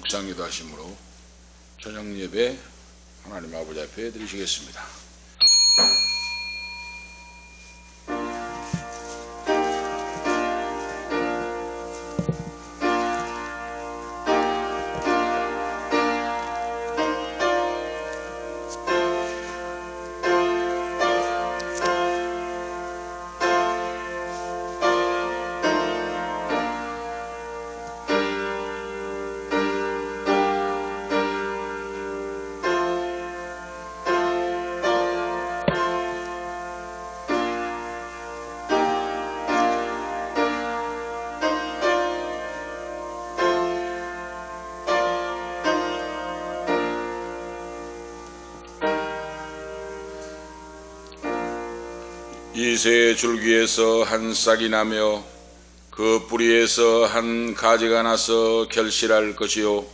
묵상기도 하심으로 저녁 예배 하나님 아버지 앞에 드리시겠습니다. 이새의 줄기에서 한 싹이 나며 그 뿌리에서 한 가지가 나서 결실할 것이요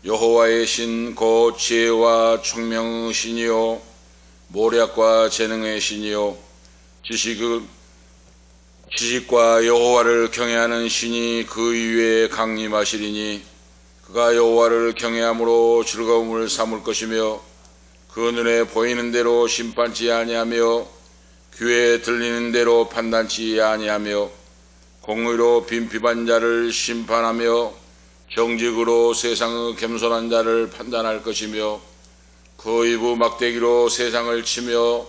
여호와의 신 곧 지혜와 총명의 신이요 모략과 재능의 신이요 지식과 여호와를 경외하는 신이 그 위에 강림하시리니 그가 여호와를 경외함으로 즐거움을 삼을 것이며 그 눈에 보이는 대로 심판치 아니하며 귀에 들리는 대로 판단치 아니하며 공의로 빈핍한 자를 심판하며 정직으로 세상의 겸손한 자를 판단할 것이며 그 입의 막대기로 세상을 치며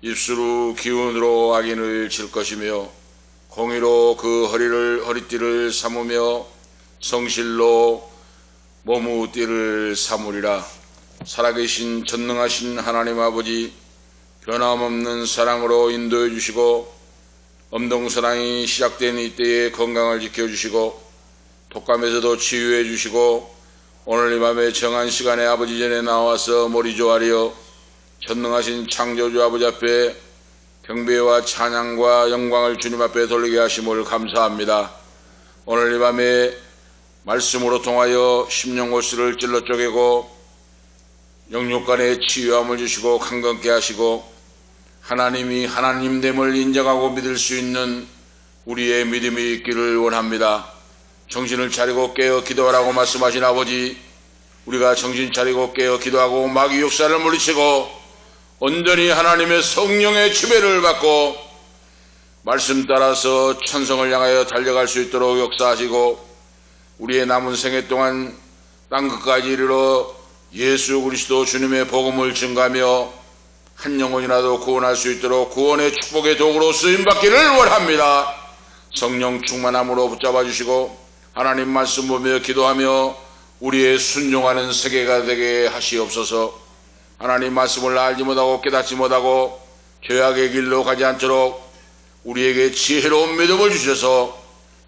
입술의 기운으로 악인을 칠 것이며 공의로 그 허리띠를 삼으며 성실로 몸의 띠를 삼으리라. 살아계신 전능하신 하나님 아버지, 변함없는 사랑으로 인도해 주시고 엄동사랑이 시작된 이때에 건강을 지켜주시고 독감에서도 치유해 주시고 오늘 이 밤에 정한 시간에 아버지 전에 나와서 머리 조아리어 전능하신 창조주 아버지 앞에 경배와 찬양과 영광을 주님 앞에 돌리게 하심을 감사합니다. 오늘 이 밤에 말씀으로 통하여 심령골수를 찔러 쪼개고 영육간에 치유함을 주시고 강건케 하시고 하나님이 하나님됨을 인정하고 믿을 수 있는 우리의 믿음이 있기를 원합니다. 정신을 차리고 깨어 기도하라고 말씀하신 아버지, 우리가 정신 차리고 깨어 기도하고 마귀 역사를 물리치고 온전히 하나님의 성령의 지배를 받고 말씀 따라서 천성을 향하여 달려갈 수 있도록 역사하시고 우리의 남은 생애 동안 땅끝까지 이르러 예수 그리스도 주님의 복음을 증가하며 한 영혼이라도 구원할 수 있도록 구원의 축복의 도구로 쓰임받기를 원합니다. 성령 충만함으로 붙잡아 주시고 하나님 말씀 보며 기도하며 우리의 순종하는 세계가 되게 하시옵소서. 하나님 말씀을 알지 못하고 깨닫지 못하고 죄악의 길로 가지 않도록 우리에게 지혜로운 믿음을 주셔서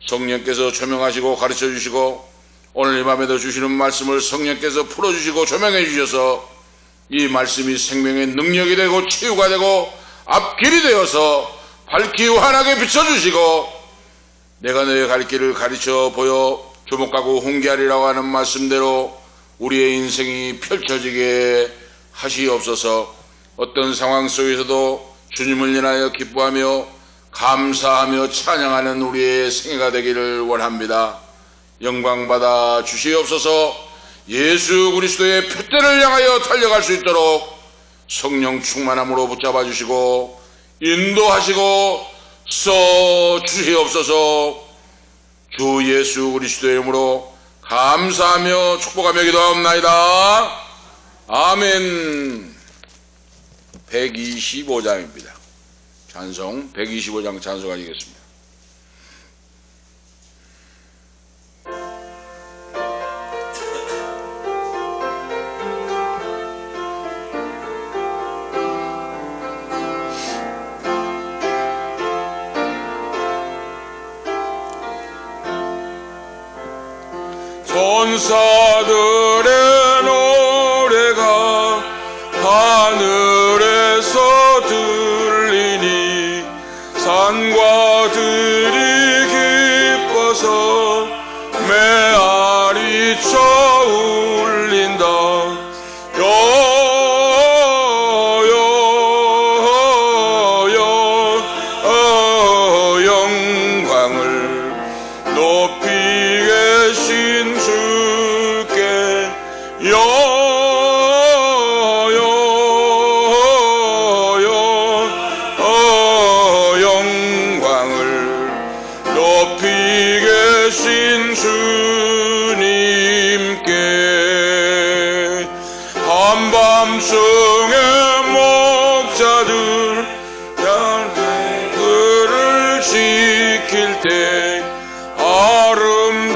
성령께서 조명하시고 가르쳐 주시고 오늘 이 밤에도 주시는 말씀을 성령께서 풀어주시고 조명해 주셔서 이 말씀이 생명의 능력이 되고 치유가 되고 앞길이 되어서 밝기 환하게 비춰주시고 내가 너의 갈 길을 가르쳐 보여 주목하고 훈계하리라고 하는 말씀대로 우리의 인생이 펼쳐지게 하시옵소서. 어떤 상황 속에서도 주님을 인하여 기뻐하며 감사하며 찬양하는 우리의 생애가 되기를 원합니다. 영광받아 주시옵소서. 예수 그리스도의 표대를 향하여 달려갈 수 있도록 성령 충만함으로 붙잡아 주시고 인도하시고 써 주시옵소서. 주 예수 그리스도의 이름으로 감사하며 축복하며 기도하옵나이다. 아멘. 125장입니다. 찬송 125장 찬송하시겠습니다. 천사들의 노래가 하늘에서 들리니 산과 들이 기뻐서 메아리 쳐 울린다. 영광을 높이 계신 주께 때 아름다운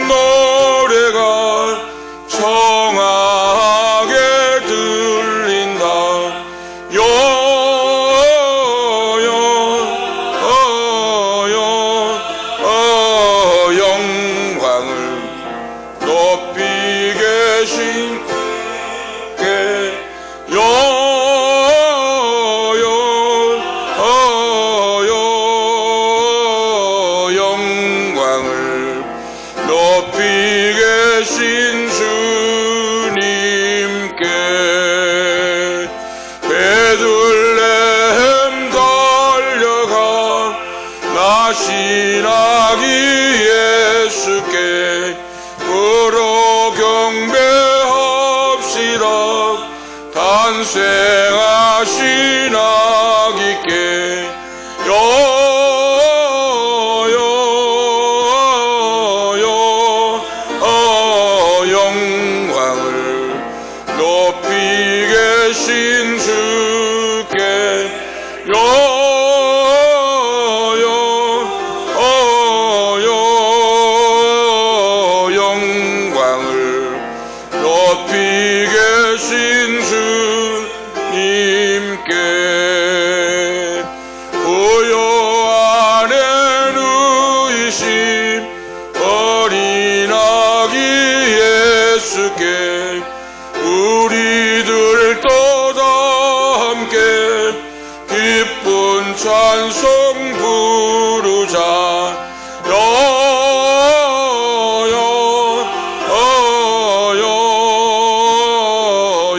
노래가 청하게 들린다. 영광을 높이 계신 영광을 높이 계신 주님께 베들레헴 달려가 나신 아기 예수께 부러 경배합시다. 탄생하신 아기께 영광을 높이 계신 주께 영광을 높이 계신 주님께 부요 안에 누이신 어린 아기 예수께 우리들도 다 함께 기쁜 찬송 부르자.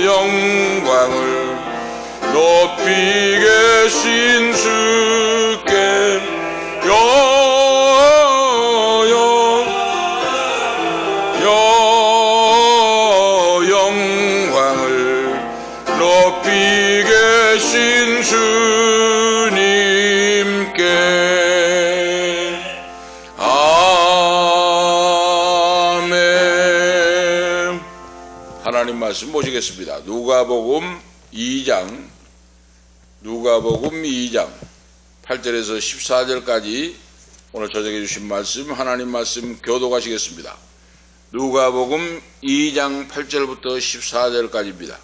영광을 높이 계신 주께 영광을 높이 계신 주님께 아멘. 하나님 말씀 보시겠습니다. 누가복음 2장 8절에서 14절까지 오늘 저녁에 주신 말씀, 하나님 말씀 교독하시겠습니다. 누가복음 2장 8절부터 14절까지입니다.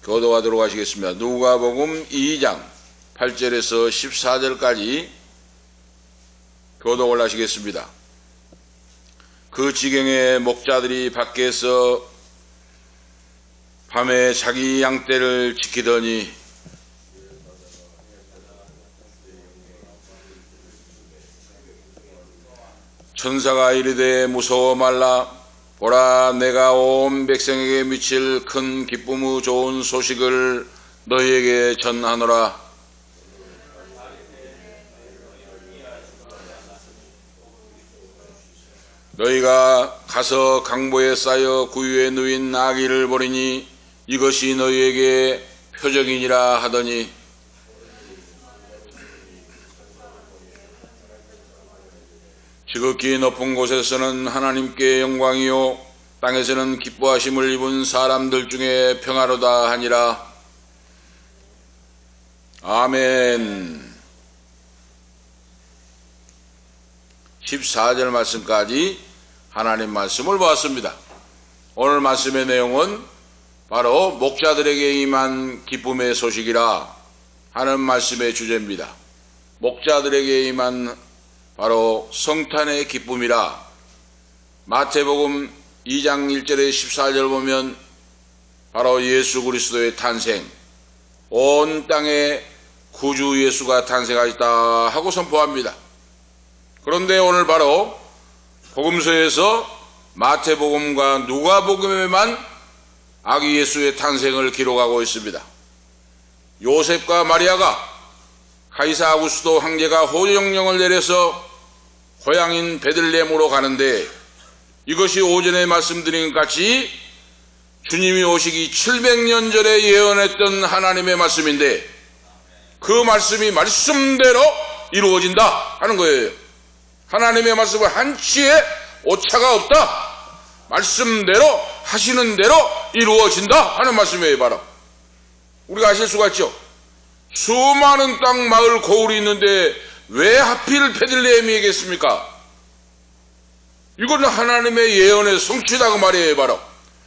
교독하도록 하시겠습니다. 누가복음 2장 8절에서 14절까지 교독을 하시겠습니다. 그 지경에 목자들이 밖에서 밤에 자기 양떼를 지키더니 천사가 이르되 무서워 말라. 보라, 내가 온 백성에게 미칠 큰 기쁨의 좋은 소식을 너희에게 전하노라. 너희가 가서 강보에 쌓여 구유에 누인 아기를 보리니 이것이 너희에게 표적이니라 하더니 지극히 높은 곳에서는 하나님께 영광이요 땅에서는 기뻐하심을 입은 사람들 중에 평화로다 하니라. 아멘. 14절 말씀까지 하나님 말씀을 보았습니다. 오늘 말씀의 내용은 바로 목자들에게 임한 기쁨의 소식이라 하는 말씀의 주제입니다. 목자들에게 임한 바로 성탄의 기쁨이라. 마태복음 2장 1절에 14절 보면 바로 예수 그리스도의 탄생, 온 땅에 구주 예수가 탄생하였다 하고 선포합니다. 그런데 오늘 바로 복음서에서 마태복음과 누가복음에만 아기 예수의 탄생을 기록하고 있습니다. 요셉과 마리아가 가이사 아구스도 황제가 호령령을 내려서 고향인 베들레헴으로 가는데 이것이 오전에 말씀드린 것 같이 주님이 오시기 700년 전에 예언했던 하나님의 말씀인데 그 말씀이 말씀대로 이루어진다 하는 거예요. 하나님의 말씀은 한치의 오차가 없다. 말씀대로 하시는 대로 이루어진다 하는 말씀이에요. 바로 우리가 아실 수가 있죠. 수많은 땅 마을 고을이 있는데 왜 하필 베들레헴이겠습니까? 이건 하나님의 예언의 성취다고 말이에요. 바로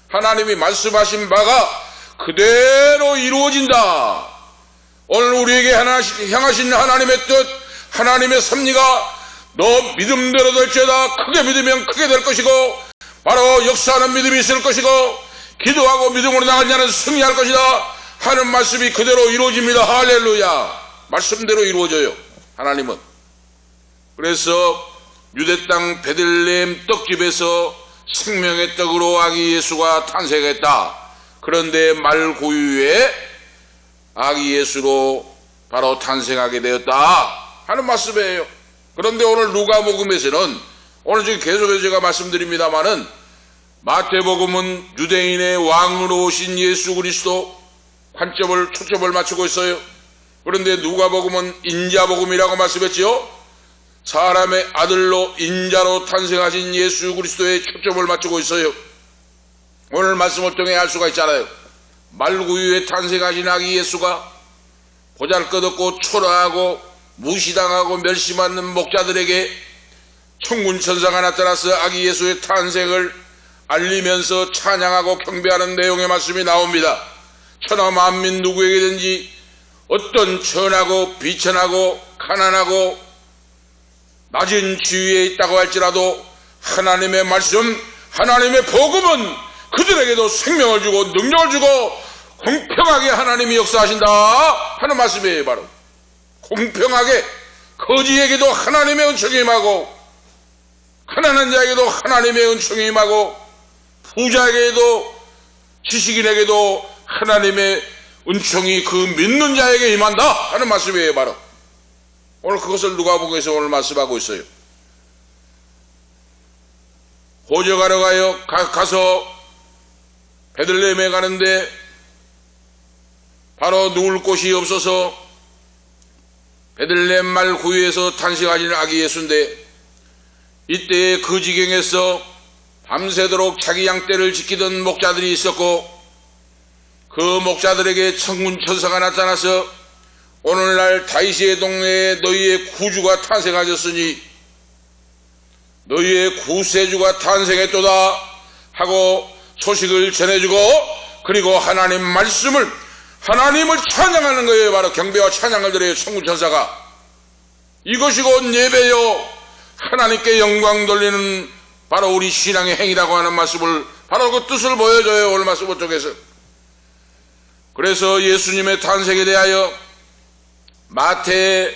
하나님이 말씀하신 바가 그대로 이루어진다. 오늘 우리에게 향하신 하나님의 뜻, 하나님의 섭리가 너 믿음대로 될지어다. 크게 믿으면 크게 될 것이고, 바로 역사하는 믿음이 있을 것이고, 기도하고 믿음으로 나가는 자는 승리할 것이다 하는 말씀이 그대로 이루어집니다. 할렐루야. 말씀대로 이루어져요, 하나님은. 그래서 유대 땅 베들레헴 떡집에서 생명의 떡으로 아기 예수가 탄생했다. 그런데 말구유에 아기 예수로 바로 탄생하게 되었다 하는 말씀이에요. 그런데 오늘 누가복음에서는, 오늘 지금 계속해서 제가 말씀드립니다마는, 마태복음은 유대인의 왕으로 오신 예수 그리스도 초점을 맞추고 있어요. 그런데 누가복음은 인자복음이라고 말씀했지요. 사람의 아들로 인자로 탄생하신 예수 그리스도에 초점을 맞추고 있어요. 오늘 말씀을 통해 알 수가 있잖아요. 말구유에 탄생하신 아기 예수가 보잘것없고 초라하고 무시당하고 멸시받는 목자들에게 천군 천사가 나타나서 아기 예수의 탄생을 알리면서 찬양하고 경배하는 내용의 말씀이 나옵니다. 천하 만민 누구에게든지 어떤 천하고 비천하고 가난하고 낮은 지위에 있다고 할지라도 하나님의 말씀, 하나님의 복음은 그들에게도 생명을 주고 능력을 주고 공평하게 하나님이 역사하신다 하는 말씀이에요. 바로 공평하게 거지에게도 하나님의 은총이 임하고, 가난한 자에게도 하나님의 은총이 임하고, 부자에게도 지식인에게도 하나님의 은총이 그 믿는 자에게 임한다 하는 말씀이에요. 바로 오늘 그것을 누가복음에서 오늘 말씀하고 있어요. 호적하러 가서 베들레헴에 가는데 바로 누울 곳이 없어서 베들레헴 말구유에서 탄생하신 아기 예수인데, 이때에 그 지경에서 밤새도록 자기 양떼를 지키던 목자들이 있었고, 그 목자들에게 천군 천사가 나타나서 오늘날 다윗의 동네에 너희의 구주가 탄생하셨으니 너희의 구세주가 탄생했도다 하고 소식을 전해주고, 그리고 하나님을 찬양하는 거예요. 바로 경배와 찬양을 드려요, 천군 천사가. 이것이 곧 예배요, 하나님께 영광 돌리는 바로 우리 신앙의 행위라고 하는 말씀을, 바로 그 뜻을 보여줘요, 오늘 말씀 쪽에서. 그래서 예수님의 탄생에 대하여 마태와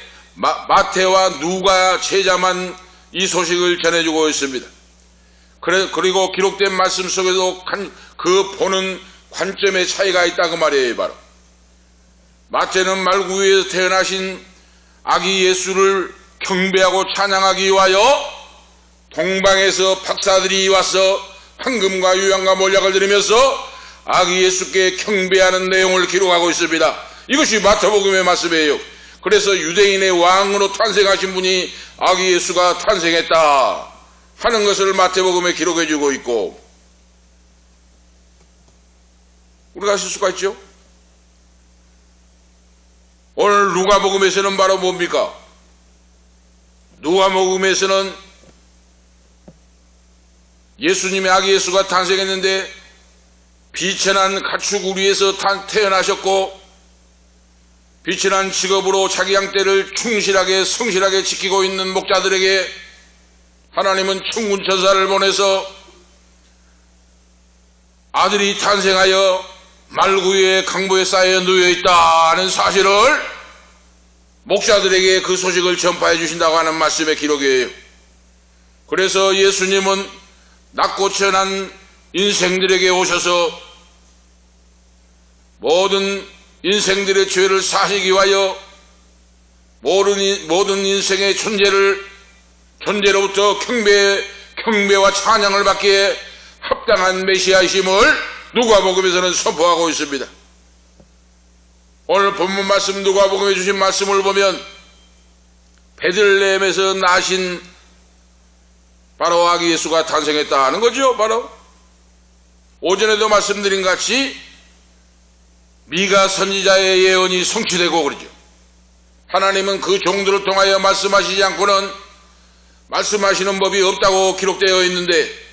누가 제자만 이 소식을 전해주고 있습니다. 그리고 기록된 말씀 속에도 그 보는 관점의 차이가 있다 그 말이에요. 바로 마태는 말구유에서 태어나신 아기 예수를 경배하고 찬양하기 위하여 동방에서 박사들이 와서 황금과 유향과 몰약을 드리면서 아기 예수께 경배하는 내용을 기록하고 있습니다. 이것이 마태복음의 말씀이에요. 그래서 유대인의 왕으로 탄생하신 분이 아기 예수가 탄생했다 하는 것을 마태복음에 기록해주고 있고, 우리가 아실 수가 있죠. 오늘 누가복음에서는 바로 뭡니까? 누가복음에서는 예수님의 아기 예수가 탄생했는데 비천한 가축 우리에서 태어나셨고, 비천한 직업으로 자기 양떼를 충실하게 성실하게 지키고 있는 목자들에게 하나님은 천군 천사를 보내서 아들이 탄생하여 말구유의 강보에 쌓여 누워있다는 사실을 목자들에게 그 소식을 전파해 주신다고 하는 말씀의 기록이에요. 그래서 예수님은 낮고 천한 인생들에게 오셔서 모든 인생들의 죄를 사시기 위하여 모든 인생의 존재로부터 경배와 찬양을 받기에 합당한 메시아이심을 누가복음에서는 선포하고 있습니다. 오늘 본문 말씀 누가복음에 주신 말씀을 보면 베들레헴에서 나신 바로 아기 예수가 탄생했다 하는 거죠. 바로 오전에도 말씀드린 같이 미가 선지자의 예언이 성취되고 그러죠. 하나님은 그 종들을 통하여 말씀하시지 않고는 말씀하시는 법이 없다고 기록되어 있는데,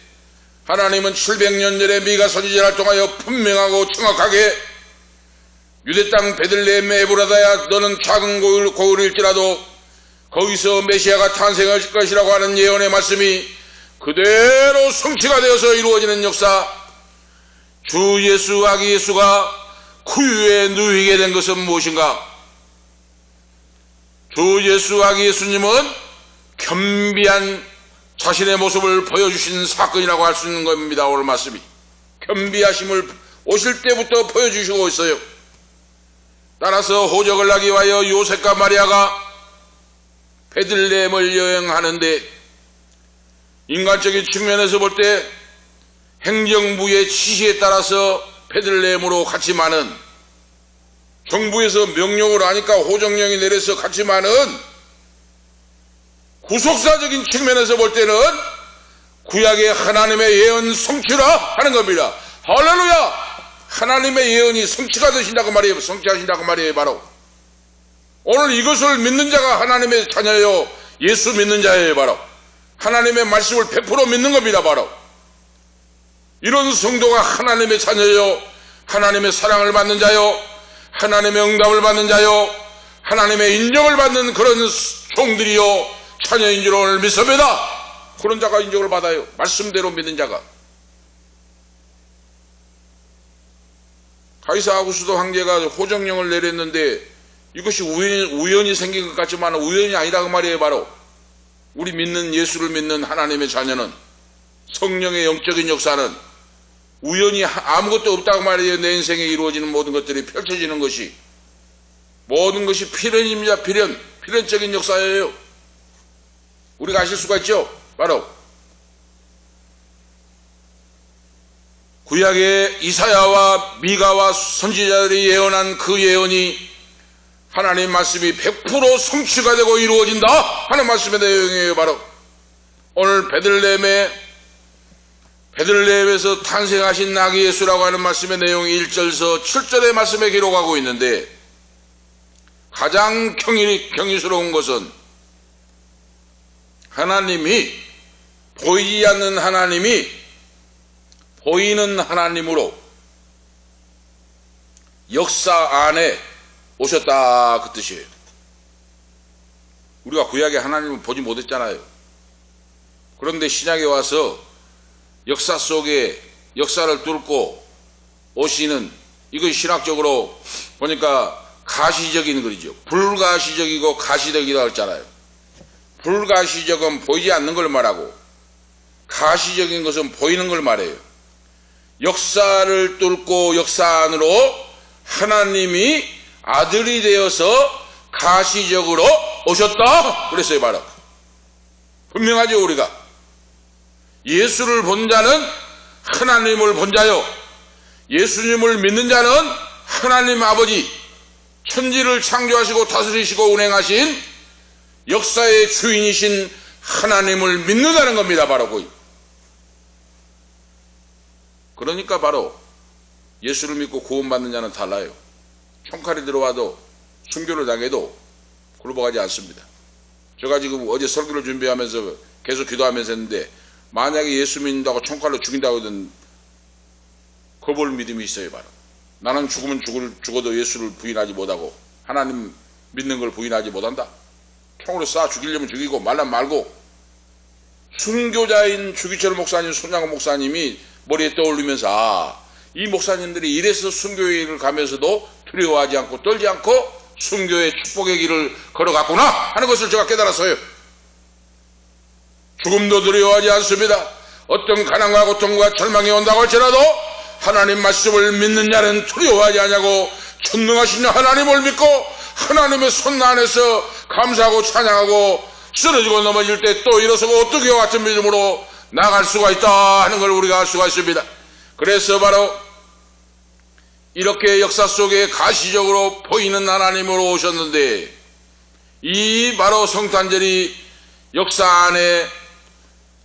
하나님은 700년 전에 미가 선지자를 통하여 분명하고 정확하게 유대 땅 베들레헴 에브라다야 너는 작은 고을일지라도 거기서 메시아가 탄생할 것이라고 하는 예언의 말씀이 그대로 성취가 되어서 이루어지는 역사, 주 예수 아기 예수가 구유에 누이게 된 것은 무엇인가? 주 예수 아기 예수님은 겸비한 자신의 모습을 보여주신 사건이라고 할 수 있는 겁니다. 오늘 말씀이 겸비하심을 오실 때부터 보여주시고 있어요. 따라서 호적을 나기 위하여 요셉과 마리아가 베들레헴을 여행하는데, 인간적인 측면에서 볼 때 행정부의 지시에 따라서 베들레헴으로 갔지만은, 정부에서 명령을 하니까 호정령이 내려서 갔지만은, 구속사적인 측면에서 볼 때는 구약의 하나님의 예언 성취라 하는 겁니다. 할렐루야! 하나님의 예언이 성취가 되신다고 말이에요. 성취하신다고 말이에요. 바로 오늘 이것을 믿는 자가 하나님의 자녀예요. 예수 믿는 자예요. 바로 하나님의 말씀을 100% 믿는 겁니다. 바로 이런 성도가 하나님의 자녀요, 하나님의 사랑을 받는 자요, 하나님의 응답을 받는 자요, 하나님의 인정을 받는 그런 종들이요, 자녀인 줄 오늘 믿습니다. 그런 자가 인정을 받아요. 말씀대로 믿는 자가. 가이사 아구스도 황제가 호정령을 내렸는데 이것이 우연히 생긴 것 같지만 우연이 아니라고 말이에요. 바로 우리 믿는 예수를 믿는 하나님의 자녀는, 성령의 영적인 역사는 우연히 아무것도 없다고 말이에요. 내 인생에 이루어지는 모든 것들이 펼쳐지는 것이, 모든 것이 필연입니다. 필연적인 역사예요. 우리가 아실 수가 있죠. 바로 구약의 이사야와 미가와 선지자들이 예언한 그 예언이 하나님 말씀이 100% 성취가 되고 이루어진다 하는 말씀의 내용이에요. 바로 오늘 베들레헴에서 탄생하신 아기 예수라고 하는 말씀의 내용이 1절에서 7절의 말씀에 기록하고 있는데, 가장 경이스러운 것은 하나님이 보이지 않는 하나님이 보이는 하나님으로 역사 안에 오셨다, 그 뜻이에요. 우리가 구약의 하나님을 보지 못했잖아요. 그런데 신약에 와서 역사 속에 역사를 뚫고 오시는, 이것이 신학적으로 보니까 가시적인 글이죠. 불가시적이고 가시적이라고 했잖아요. 불가시적은 보이지 않는 걸 말하고, 가시적인 것은 보이는 걸 말해요. 역사를 뚫고 역사 안으로 하나님이 아들이 되어서 가시적으로 오셨다 그랬어요. 바로 분명하죠. 우리가 예수를 본 자는 하나님을 본 자요, 예수님을 믿는 자는 하나님 아버지, 천지를 창조하시고 다스리시고 운행하신 역사의 주인이신 하나님을 믿는다는 겁니다. 바로 그. 그러니까 바로 예수를 믿고 구원받는 자는 달라요. 총칼이 들어와도 순교를 당해도 굴복하지 않습니다. 제가 지금 어제 설교를 준비하면서 계속 기도하면서 했는데, 만약에 예수 믿는다고 총칼로 죽인다고 하든 겁을 믿음이 있어요. 바로 나는 죽으면 죽어도 예수를 부인하지 못하고 하나님 믿는 걸 부인하지 못한다. 총으로 쏴 죽이려면 죽이고 말란 말고. 순교자인 주기철 목사님, 손양호 목사님이 머리에 떠올리면서 이 목사님들이 이래서 순교의 길을 가면서도 두려워하지 않고 떨지 않고 순교의 축복의 길을 걸어갔구나 하는 것을 제가 깨달았어요. 죽음도 두려워하지 않습니다. 어떤 가난과 고통과 절망이 온다고 할지라도 하나님 말씀을 믿는 자는 두려워하지 않냐고, 전능하신 하나님을 믿고 하나님의 손 안에서 감사하고 찬양하고 쓰러지고 넘어질 때 또 일어서고 어떻게 같은 믿음으로 나갈 수가 있다 하는 걸 우리가 알 수가 있습니다. 그래서 바로 이렇게 역사 속에 가시적으로 보이는 하나님으로 오셨는데, 이 바로 성탄절이 역사 안에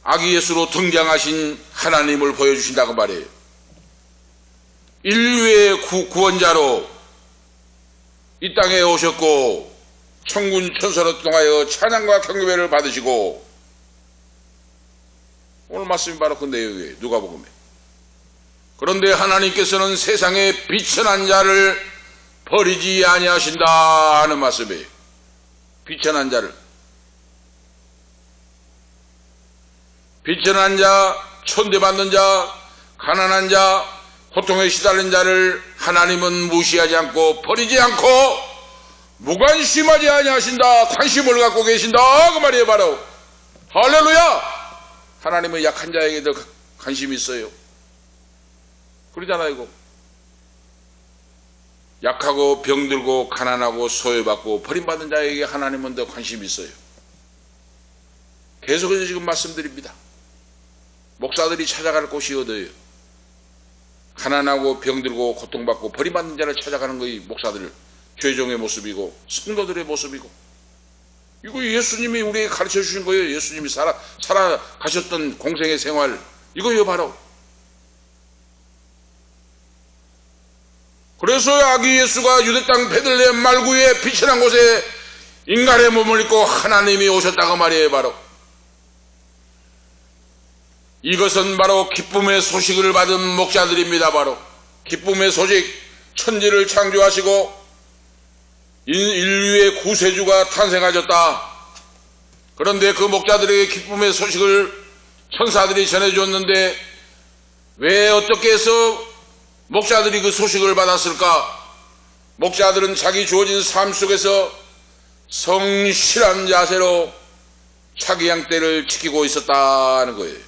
아기 예수로 등장하신 하나님을 보여주신다고 말이에요. 인류의 구원자로 이 땅에 오셨고 천군 천사로 통하여 찬양과 경배를 받으시고, 오늘 말씀이 바로 그 내용이에요. 누가복음에. 그런데 하나님께서는 세상에 비천한 자를 버리지 아니하신다 하는 말씀이에요. 비천한 자를. 비천한 자, 천대받는 자, 가난한 자, 고통에 시달린 자를 하나님은 무시하지 않고 버리지 않고 무관심하지 아니하신다. 관심을 갖고 계신다 그 말이에요. 바로 할렐루야. 하나님은 약한 자에게도 관심이 있어요. 그러잖아요. 이거 약하고 병들고 가난하고 소외받고 버림받은 자에게 하나님은 더 관심이 있어요. 계속해서 지금 말씀드립니다. 목사들이 찾아갈 곳이 어디예요? 가난하고 병들고 고통받고 버림받는 자를 찾아가는 것이 목사들 죄종의 모습이고 성도들의 모습이고, 이거 예수님이 우리에게 가르쳐 주신 거예요. 예수님이 살아가셨던 공생의 생활, 이거예요 바로. 그래서 아기 예수가 유대 땅 베들레헴 말구의 비천한 곳에 인간의 몸을 입고 하나님이 오셨다고 말이에요. 바로 이것은 바로 기쁨의 소식을 받은 목자들입니다. 바로 기쁨의 소식, 천지를 창조하시고 인류의 구세주가 탄생하셨다. 그런데 그 목자들에게 기쁨의 소식을 천사들이 전해주었는데 왜 어떻게 해서 목자들이 그 소식을 받았을까? 목자들은 자기 주어진 삶 속에서 성실한 자세로 자기 양떼를 지키고 있었다는 거예요.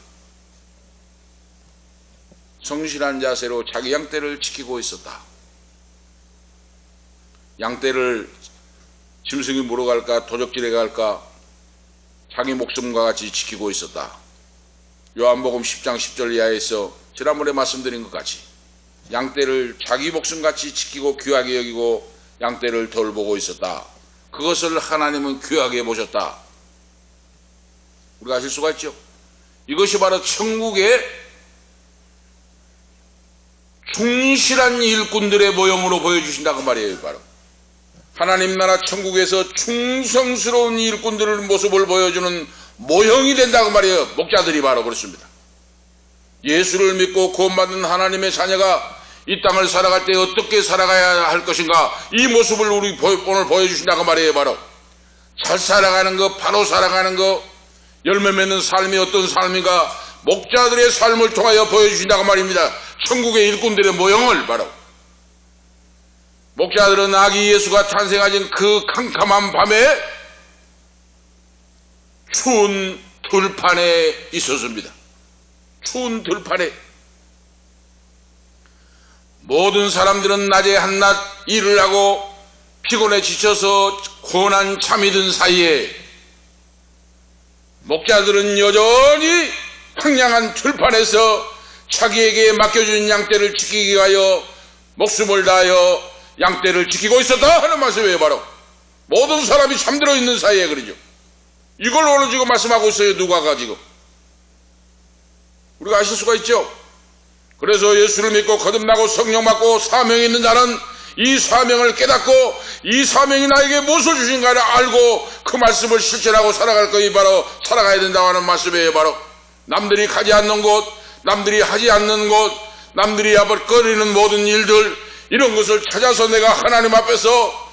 성실한 자세로 자기 양떼를 지키고 있었다. 양떼를 짐승이 물어갈까 도적질에 갈까 자기 목숨과 같이 지키고 있었다. 요한복음 10장 10절 이하에서 지난번에 말씀드린 것 같이 양떼를 자기 목숨같이 지키고 귀하게 여기고 양떼를 돌보고 있었다. 그것을 하나님은 귀하게 보셨다. 우리가 아실 수가 있죠. 이것이 바로 천국의 충실한 일꾼들의 모형으로 보여주신다고 말이에요. 바로 하나님 나라 천국에서 충성스러운 일꾼들의 모습을 보여주는 모형이 된다고 말이에요. 목자들이 바로 그렇습니다. 예수를 믿고 구원받은 하나님의 자녀가 이 땅을 살아갈 때 어떻게 살아가야 할 것인가, 이 모습을 우리 오늘 보여주신다고 말이에요. 바로 잘 살아가는 거, 바로 살아가는 거, 열매 맺는 삶이 어떤 삶인가 목자들의 삶을 통하여 보여주신다고 말입니다. 천국의 일꾼들의 모형을. 바로 목자들은 아기 예수가 탄생하신 그 캄캄한 밤에 추운 들판에 있었습니다. 추운 들판에 모든 사람들은 낮에 한낮 일을 하고 피곤해 지쳐서 고난 잠이 든 사이에 목자들은 여전히 황량한 들판에서 자기에게 맡겨준 양떼를 지키기 위하여 목숨을 다하여 양떼를 지키고 있었다 하는 말씀이에요. 바로 모든 사람이 잠들어 있는 사이에 그러죠. 이걸 오늘 지금 말씀하고 있어요. 누가가 지금. 우리가 아실 수가 있죠. 그래서 예수를 믿고 거듭나고 성령 받고 사명이 있는 자는 이 사명을 깨닫고 이 사명이 나에게 무엇을 주신가를 알고 그 말씀을 실천하고 살아갈 것이 바로 살아가야 된다고 하는 말씀이에요. 바로 남들이 가지 않는 곳, 남들이 하지 않는 곳, 남들이 꺼리는 모든 일들, 이런 것을 찾아서 내가 하나님 앞에서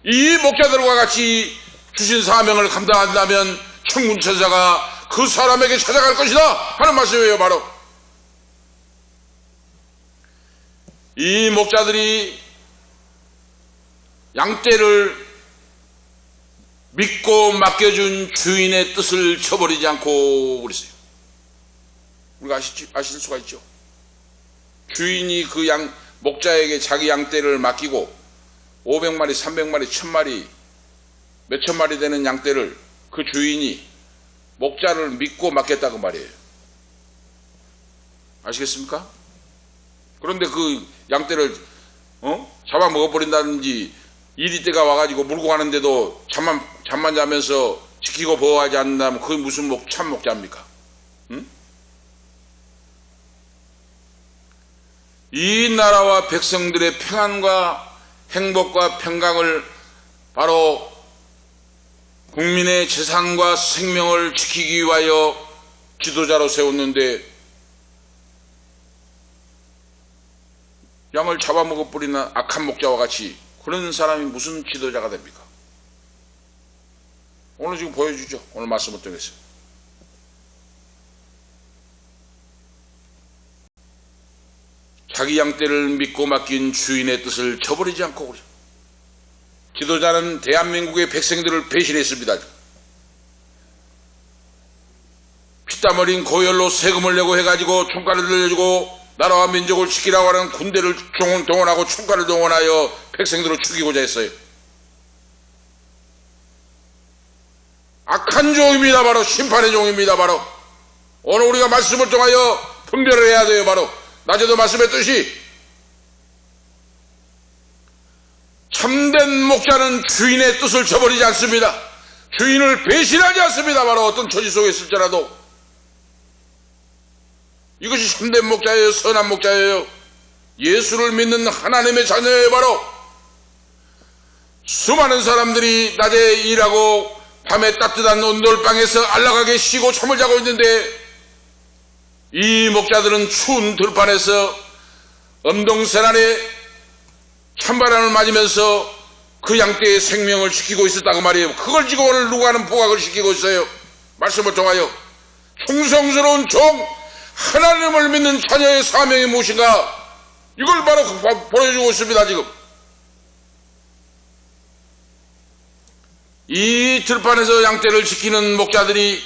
이 목자들과 같이 주신 사명을 감당한다면 천군 천사가 그 사람에게 찾아갈 것이다 하는 말씀이에요. 바로 이 목자들이 양떼를 믿고 맡겨준 주인의 뜻을 저버리지 않고 그랬어요. 우리가 아실 수가 있죠. 주인이 그 목자에게 자기 양떼를 맡기고 500마리, 300마리, 1000마리, 몇천 마리 되는 양떼를 그 주인이 목자를 믿고 맡겼다고 말이에요. 아시겠습니까? 그런데 그 양떼를 잡아먹어버린다든지 이리 때가 와가지고 물고 가는데도 잠만 자면서 지키고 보호하지 않는다면 그게 무슨 참 목자입니까? 응? 이 나라와 백성들의 평안과 행복과 평강을 바로 국민의 재산과 생명을 지키기 위하여 지도자로 세웠는데 양을 잡아먹어 버리는 악한 목자와 같이 그런 사람이 무슨 지도자가 됩니까? 오늘 지금 보여주죠. 오늘 말씀을 통해서. 자기 양떼를 믿고 맡긴 주인의 뜻을 저버리지 않고 그래요. 지도자는 대한민국의 백성들을 배신했습니다. 피땀 흘린 고열로 세금을 내고 해가지고 총가를 들려주고 나라와 민족을 지키라고 하는 군대를 동원하고 총가를 동원하여 백성들을 죽이고자 했어요. 악한 종입니다. 바로 심판의 종입니다. 바로 오늘 우리가 말씀을 통하여 분별을 해야 돼요. 바로 낮에도 말씀했듯이 참된 목자는 주인의 뜻을 저버리지 않습니다. 주인을 배신하지 않습니다. 바로 어떤 처지 속에 있을지라도 이것이 참된 목자예요. 선한 목자예요. 예수를 믿는 하나님의 자녀예요. 바로 수많은 사람들이 낮에 일하고 밤에 따뜻한 온돌방에서 안락하게 쉬고 잠을 자고 있는데 이 목자들은 추운 들판에서 엄동산 안에 찬바람을 맞으면서 그 양떼의 생명을 지키고 있었다고 말이에요. 그걸 지금 오늘 누가는 부각을 시키고 있어요. 말씀을 통하여 충성스러운 종 하나님을 믿는 자녀의 사명이 무엇인가 이걸 바로 보여주고 있습니다. 지금 이 들판에서 양떼를 지키는 목자들이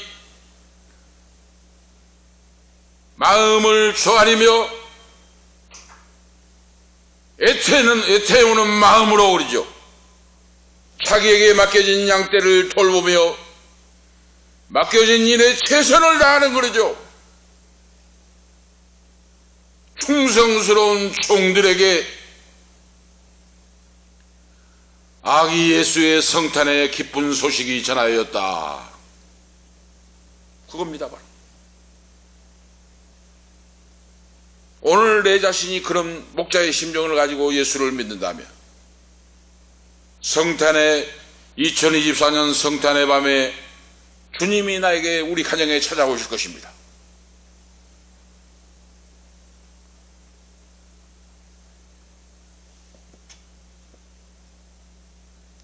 마음을 조아리며 애태우는 마음으로 그러죠. 자기에게 맡겨진 양떼를 돌보며 맡겨진 일에 최선을 다하는 거죠. 충성스러운 종들에게 아기 예수의 성탄의 기쁜 소식이 전하였다. 그겁니다. 바로 오늘 내 자신이 그런 목자의 심정을 가지고 예수를 믿는다면 성탄의 2024년 성탄의 밤에 주님이 나에게 우리 가정에 찾아오실 것입니다.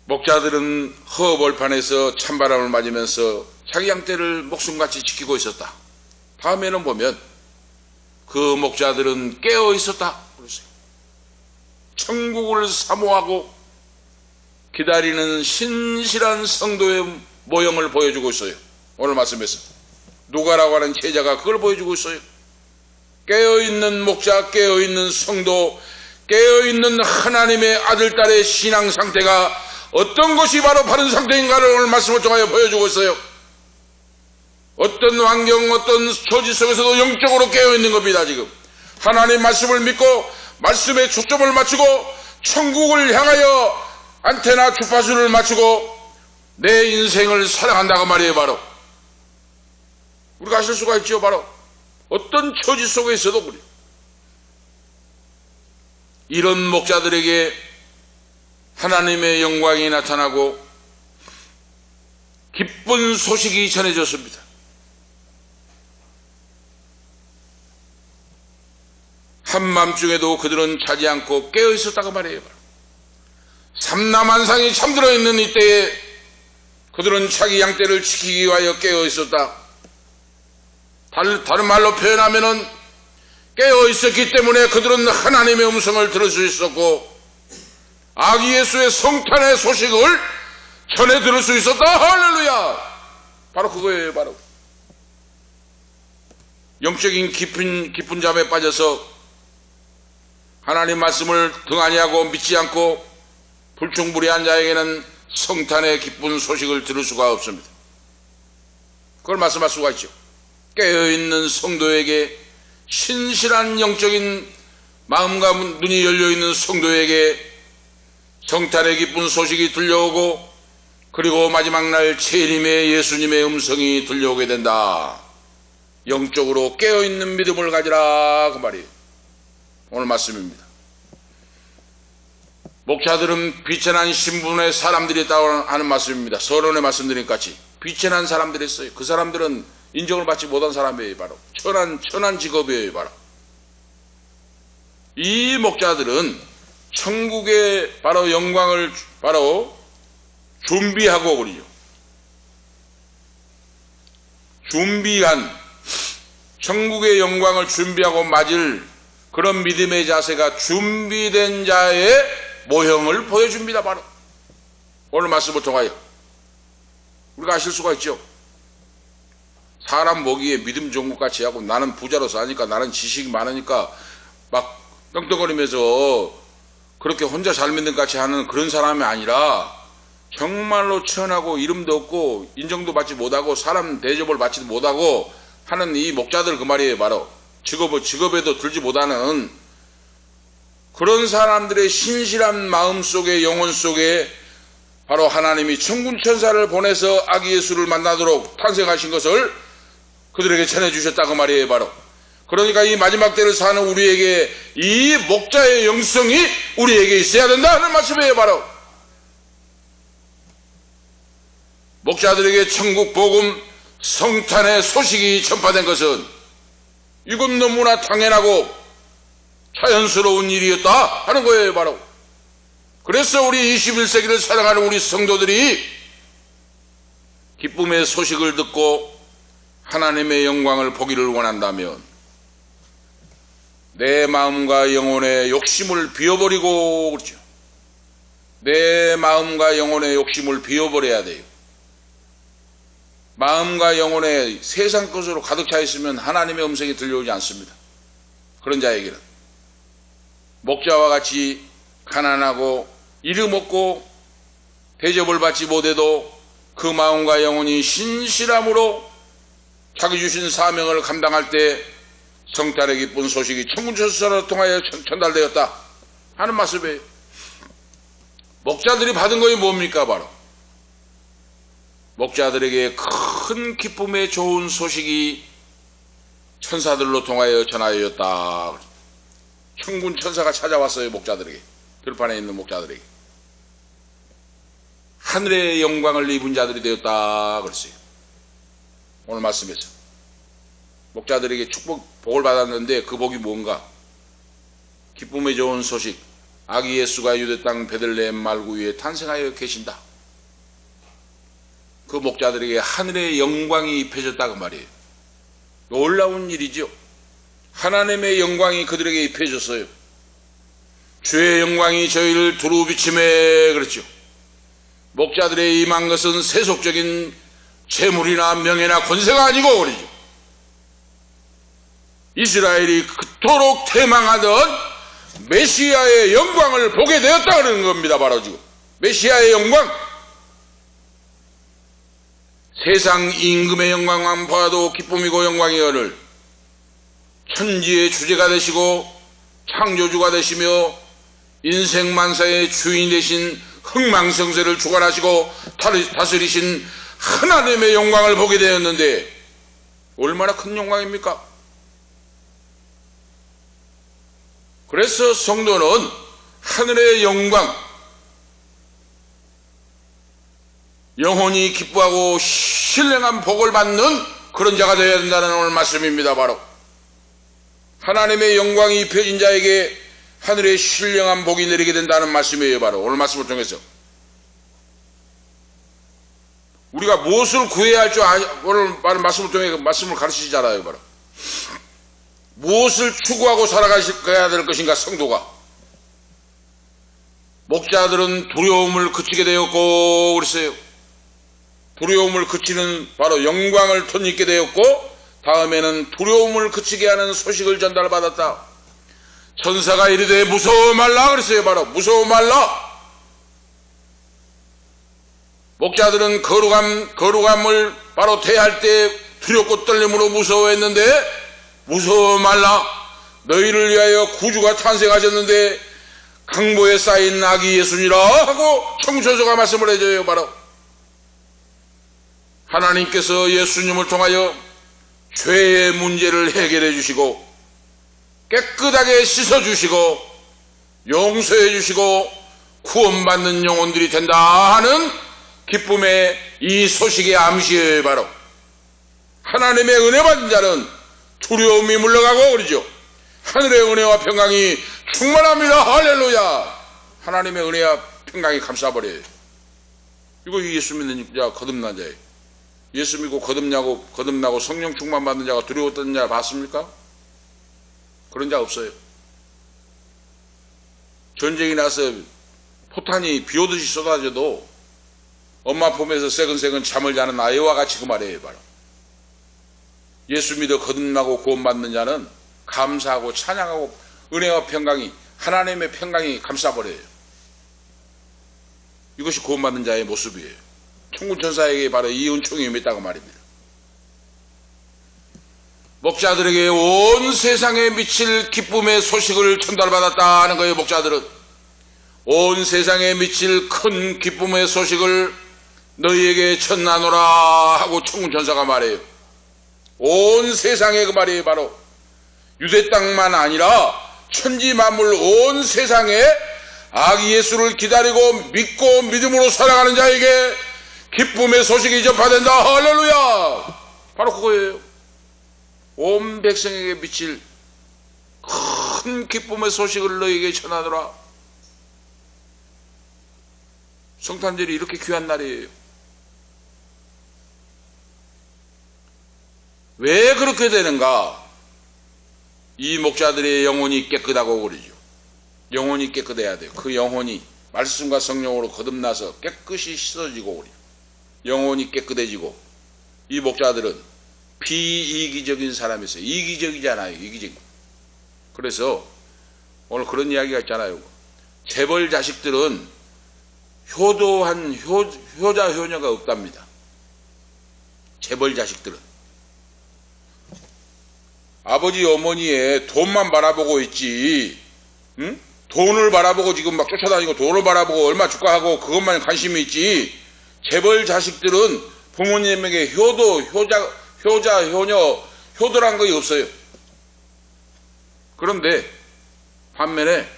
목자들은 허벌판에서 찬바람을 맞으면서 자기 양떼를 목숨같이 지키고 있었다. 다음에는 보면 그 목자들은 깨어 있었다. 그러세요. 천국을 사모하고 기다리는 신실한 성도의 모형을 보여주고 있어요. 오늘 말씀에서 누가라고 하는 제자가 그걸 보여주고 있어요. 깨어있는 목자, 깨어있는 성도, 깨어있는 하나님의 아들, 딸의 신앙 상태가 어떤 것이 바로 바른 상태인가를 오늘 말씀을 통하여 보여주고 있어요. 어떤 환경, 어떤 처지 속에서도 영적으로 깨어있는 겁니다. 지금 하나님 말씀을 믿고 말씀에 초점을 맞추고 천국을 향하여 안테나 주파수를 맞추고 내 인생을 사랑한다고 말이에요. 바로 우리가 아실 수가 있죠. 바로 어떤 처지 속에 있어도 그래요. 이런 목자들에게 하나님의 영광이 나타나고 기쁜 소식이 전해졌습니다. 한밤중에도 그들은 자지 않고 깨어 있었다고 말해요. 삼라만상이 잠들어 있는 이때에 그들은 자기 양떼를 지키기 위하여 깨어 있었다. 다른 말로 표현하면은 깨어 있었기 때문에 그들은 하나님의 음성을 들을 수 있었고 아기 예수의 성탄의 소식을 전해 들을 수 있었다. 할렐루야. 바로 그거예요. 바로 영적인 깊은 잠에 빠져서 하나님 말씀을 등한히하고 믿지 않고 불충불이한 자에게는 성탄의 기쁜 소식을 들을 수가 없습니다. 그걸 말씀할 수가 있죠. 깨어있는 성도에게, 신실한 영적인 마음과 눈이 열려있는 성도에게 성탄의 기쁜 소식이 들려오고 그리고 마지막 날 재림의 예수님의 음성이 들려오게 된다. 영적으로 깨어있는 믿음을 가지라 그 말이에요. 오늘 말씀입니다. 목자들은 비천한 신분의 사람들이 있다고 하는 말씀입니다. 서론에 말씀드린 같이 비천한 사람들이 있어요. 그 사람들은 인정을 받지 못한 사람이에요. 바로 천한 직업이에요. 바로 이 목자들은 천국의 바로 영광을 바로 준비하고 그러죠. 준비한 천국의 영광을 준비하고 맞을 그런 믿음의 자세가 준비된 자의 모형을 보여줍니다. 바로 오늘 말씀을 통하여 우리가 아실 수가 있죠. 사람 보기에 믿음 좋은 것 같이 하고 나는 부자로서 하니까 나는 지식이 많으니까 막 떵떵거리면서 그렇게 혼자 잘 믿는 것 같이 하는 그런 사람이 아니라 정말로 천하고 이름도 없고 인정도 받지 못하고 사람 대접을 받지도 못하고 하는 이 목자들 그 말이에요. 바로 직업에도 들지 못하는 그런 사람들의 신실한 마음 속에 영혼 속에 바로 하나님이 천군 천사를 보내서 아기 예수를 만나도록 탄생하신 것을 그들에게 전해주셨다 그 말이에요. 바로 그러니까 이 마지막 때를 사는 우리에게 이 목자의 영성이 우리에게 있어야 된다 하는 말씀이에요. 바로 목자들에게 천국 복음 성탄의 소식이 전파된 것은 이건 너무나 당연하고 자연스러운 일이었다 하는 거예요. 바로 그래서 우리 21세기를 살아가는 우리 성도들이 기쁨의 소식을 듣고 하나님의 영광을 보기를 원한다면 내 마음과 영혼의 욕심을 비워버리고 그렇죠. 내 마음과 영혼의 욕심을 비워버려야 돼요. 마음과 영혼에 세상 것으로 가득 차 있으면 하나님의 음성이 들려오지 않습니다. 그런 자에게는 목자와 같이 가난하고 이름 없고 대접을 받지 못해도 그 마음과 영혼이 신실함으로 자기 주신 사명을 감당할 때 성탄의 기쁜 소식이 천군천사를 통하여 전달되었다 하는 말씀이에요. 목자들이 받은 것이 뭡니까? 바로 목자들에게 큰 기쁨의 좋은 소식이 천사들로 통하여 전하였다. 천군 천사가 찾아왔어요. 목자들에게, 들판에 있는 목자들에게 하늘의 영광을 입은 자들이 되었다 그랬어요. 오늘 말씀에서 목자들에게 복을 받았는데 그 복이 뭔가? 기쁨의 좋은 소식, 아기 예수가 유대 땅 베들레헴 말구 위에 탄생하여 계신다. 그 목자들에게 하늘의 영광이 입혀졌다 그 말이에요. 놀라운 일이죠. 하나님의 영광이 그들에게 입혀졌어요. 주의 영광이 저희를 두루 비침해 그랬죠. 목자들의 임한 것은 세속적인 재물이나 명예나 권세가 아니고 그러죠. 이스라엘이 그토록 태망하던 메시아의 영광을 보게 되었다 그러는 겁니다. 바로 지금 메시아의 영광, 세상 임금의 영광만 봐도 기쁨이고 영광이거늘 천지의 주제가 되시고 창조주가 되시며 인생 만사의 주인 되신 흥망성쇠를 주관하시고 다스리신 하나님의 영광을 보게 되었는데 얼마나 큰 영광입니까? 그래서 성도는 하늘의 영광, 영혼이 기뻐하고 신령한 복을 받는 그런 자가 되어야 된다는 오늘 말씀입니다. 바로 하나님의 영광이 입혀진 자에게 하늘의 신령한 복이 내리게 된다는 말씀이에요. 바로 오늘 말씀을 통해서 우리가 무엇을 구해야 할 줄 오늘 말씀을 통해 말씀을 가르치시잖아요. 바로 무엇을 추구하고 살아가야 될 것인가 성도가. 목자들은 두려움을 그치게 되었고 그랬어요. 두려움을 그치는 바로 영광을 덧입게 되었고 다음에는 두려움을 그치게 하는 소식을 전달받았다. 천사가 이르되 무서워 말라 그랬어요. 바로 무서워 말라. 목자들은 거룩함을 바로 대할 때 두렵고 떨림으로 무서워했는데 무서워 말라. 너희를 위하여 구주가 탄생하셨는데 강보에 쌓인 아기 예수니라 하고 청소서가 말씀을 해줘요. 바로 하나님께서 예수님을 통하여 죄의 문제를 해결해 주시고 깨끗하게 씻어 주시고 용서해 주시고 구원받는 영혼들이 된다 하는 기쁨의 이 소식의 암시예요. 바로 하나님의 은혜 받은 자는 두려움이 물러가고 그러죠. 하늘의 은혜와 평강이 충만합니다. 할렐루야. 하나님의 은혜와 평강이 감싸버려요. 이거 예수 믿는 자 거듭난 자예요. 예수 믿고 거듭나고 성령 충만 받는 자가 두려웠던 자 봤습니까? 그런 자 없어요. 전쟁이 나서 포탄이 비오듯이 쏟아져도 엄마 품에서 새근새근 잠을 자는 아이와 같이 그 말이에요. 바로 예수 믿어 거듭나고 구원받는 자는 감사하고 찬양하고 은혜와 평강이, 하나님의 평강이 감싸버려요. 이것이 구원받는 자의 모습이에요. 천군천사에게 바로 이 은총이 임했다고 말입니다. 목자들에게 온 세상에 미칠 기쁨의 소식을 전달받았다 하는 거예요. 목자들은 온 세상에 미칠 큰 기쁨의 소식을 너희에게 전하노라 하고 천군천사가 말해요. 온 세상에 그 말이에요. 바로 유대 땅만 아니라 천지 만물 온 세상에 아기 예수를 기다리고 믿고 믿음으로 살아가는 자에게 기쁨의 소식이 전파된다. 할렐루야. 바로 그거예요. 온 백성에게 미칠 큰 기쁨의 소식을 너희에게 전하노라. 성탄절이 이렇게 귀한 날이에요. 왜 그렇게 되는가? 이 목자들의 영혼이 깨끗하고 그러죠. 영혼이 깨끗해야 돼요. 그 영혼이 말씀과 성령으로 거듭나서 깨끗이 씻어지고 그래요. 영혼이 깨끗해지고, 이 목자들은 비이기적인 사람이었어요. 이기적이잖아요. 이기적. 그래서 오늘 그런 이야기가 있잖아요. 재벌 자식들은 효도한 효자 효녀가 없답니다. 재벌 자식들은 아버지 어머니의 돈만 바라보고 있지, 응? 돈을 바라보고 지금 막 쫓아다니고 돈을 바라보고 얼마 줄까 하고 그것만 관심이 있지, 재벌 자식들은 부모님에게 효자 효녀 효도란 것이 없어요. 그런데 반면에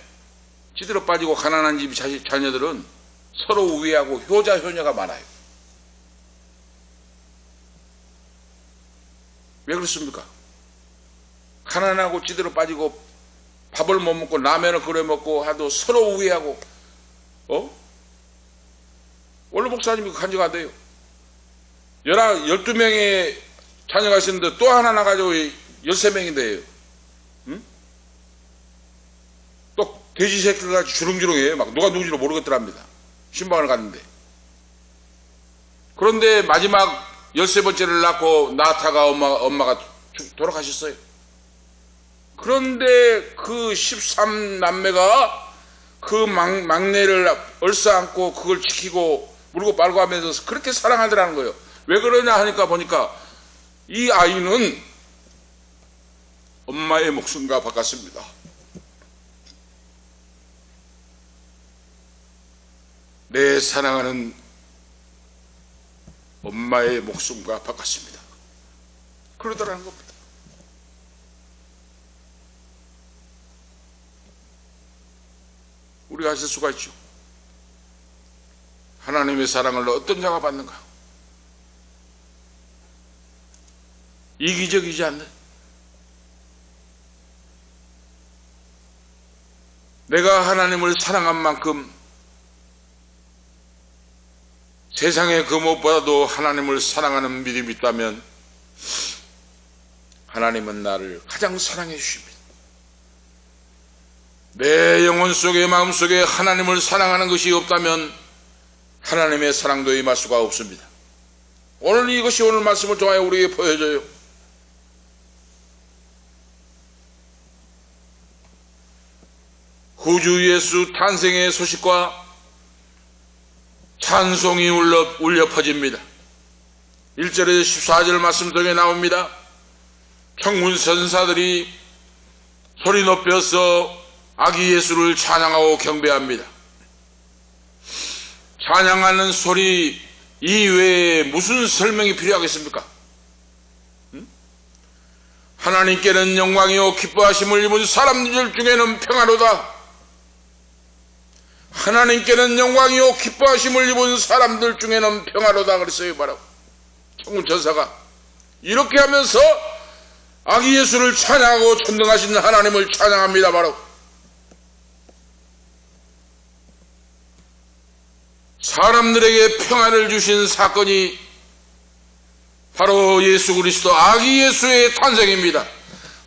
찌들어 빠지고 가난한 집 자녀들은 서로 우애하고 효자 효녀가 많아요. 왜 그렇습니까? 가난하고 찌들어 빠지고 밥을 못 먹고 라면을 끓여 먹고 하도 서로 우애하고, 원로 목사님이 간증하대요. 12명의 자녀가 있었는데 또 하나 나가지고 13명이 돼요. 응? 또 돼지 새끼같이 주렁주렁해요. 막 누가 누군지도 모르겠더랍니다. 신방을 갔는데. 그런데 마지막 13번째를 낳고 나타가 엄마가 돌아가셨어요. 그런데 그 13남매가 그 막내를 얼싸안고 그걸 지키고 물고 빨고 하면서 그렇게 사랑하더라는 거예요. 왜 그러냐 하니까 보니까 이 아이는 엄마의 목숨과 바꿨습니다. 내 사랑하는 엄마의 목숨과 바꿨습니다. 그러더라는 겁니다. 우리가 아실 수가 있죠. 하나님의 사랑을 어떤 자가 받는가? 이기적이지 않는, 내가 하나님을 사랑한 만큼 세상의 그 무엇보다도 하나님을 사랑하는 믿음이 있다면 하나님은 나를 가장 사랑해 주십니다. 내 영혼 속에 마음 속에 하나님을 사랑하는 것이 없다면 하나님의 사랑도 임할 수가 없습니다. 오늘 이것이 오늘 말씀을 통하여 우리에게 보여져요. 구주 예수 탄생의 소식과 찬송이 울려 퍼집니다. 1절에서 14절 말씀 속에 나옵니다. 천군 천사들이 소리 높여서 아기 예수를 찬양하고 경배합니다. 찬양하는 소리 이외에 무슨 설명이 필요하겠습니까? 하나님께는 영광이요 기뻐하심을 입은 사람들 중에는 평화로다. 하나님께는 영광이요 기뻐하심을 입은 사람들 중에는 평화로다 그랬어요. 바로 천군 천사가 이렇게 하면서 아기 예수를 찬양하고 전능하신 하나님을 찬양합니다. 바로 사람들에게 평안을 주신 사건이 바로 예수 그리스도 아기 예수의 탄생입니다.